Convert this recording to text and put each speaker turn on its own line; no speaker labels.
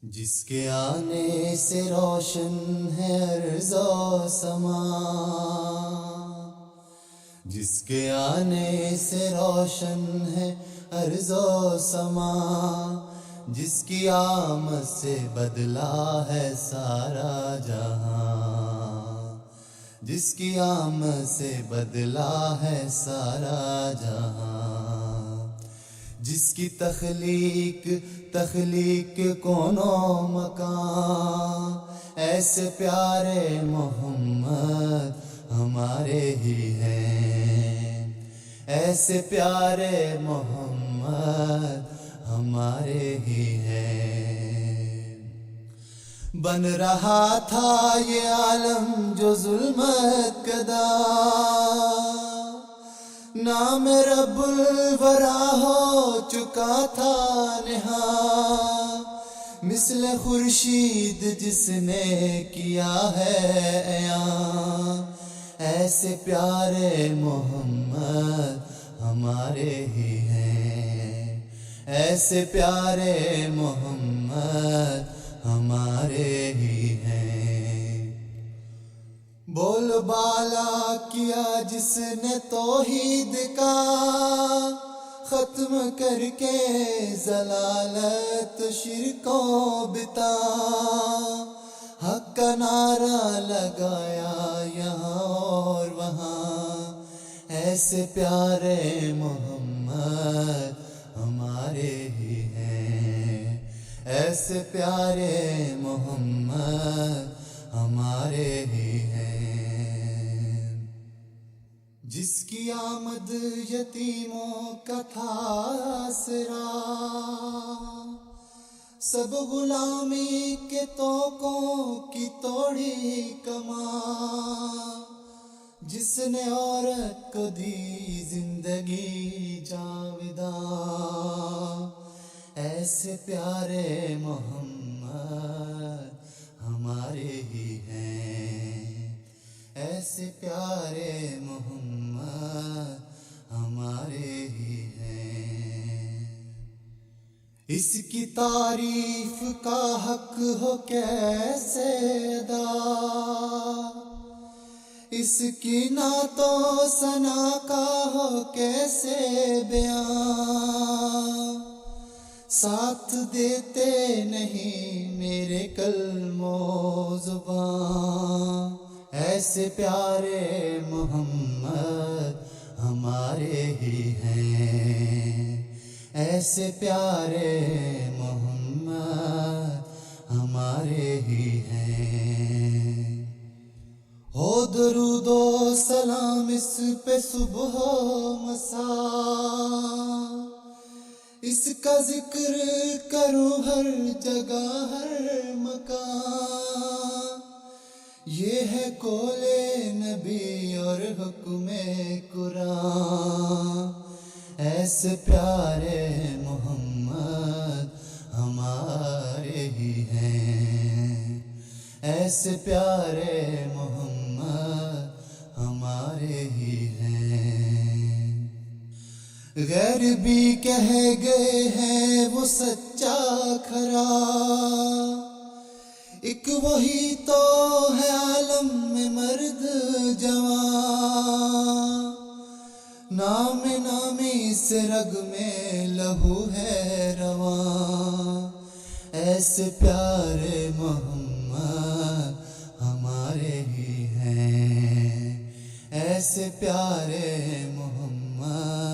جس کے آنے سے روشن ہے ارض و سما، جس کے آنے سے روشن ہے ارض و سما، جس کی آمد سے بدلا ہے سارا جہاں، جس کی آمد سے بدلا ہے سارا جہاں، جس کی تخلیق کون و مکان، ایسے پیارے محمد ہمارے ہی ہیں، ایسے پیارے محمد ہمارے ہی ہیں۔ بن رہا تھا یہ عالم جو ظلمت کدا، نام رب الورا ہو چکا تھا نہاں، مثل خورشید جس نے کیا ہے عیاں، ایسے پیارے محمد ہمارے ہی ہیں، ایسے پیارے محمد ہمارے ہی ہیں۔ بول بالا کیا جس نے توحید کا، ختم کر کے ضلالت شرک و بتا، حق کا نعرہ لگایا یہاں اور وہاں، ایسے پیارے محمد ہمارے ہی ہیں، ایسے پیارے محمد ہمارے ہی ہیں۔ جس کی آمد یتیموں کا تھا آسرا، سب غلامی کے توقوں کی توڑی کماں، جس نے عورت کو دی زندگی جاوداں، ایسے پیارے محمد ہمارے ہی ہیں، ایسے پیارے محمد ہمارے ہی ہیں۔ اس کی تعریف کا حق ہو کیسے ادا، اس کی نعتوں ثنا کا ہو کیسے بیان، ساتھ دیتے نہیں میرے قلم و زبان، ایسے پیارے محمد ہمارے ہی ہیں، ایسے پیارے محمد ہمارے ہی ہیں۔ ہو درود و سلام اس پہ صبح و مساء، اس کا ذکر کروں ہر جگہ ہر مکان، یہ ہے قول نبی اور حکم قرآن، ایسے پیارے محمد ہمارے ہی ہیں، ایسے پیارے محمد ہمارے ہی ہیں۔ غیر بھی کہہ گئے ہیں وہ سچا کھرا، ایک وہی تو ہے عالم میں مرد جوان، نام نامی سے رگ میں لہو ہے رواں، ایسے پیارے محمد ہمارے ہی ہیں، ایسے پیارے محمد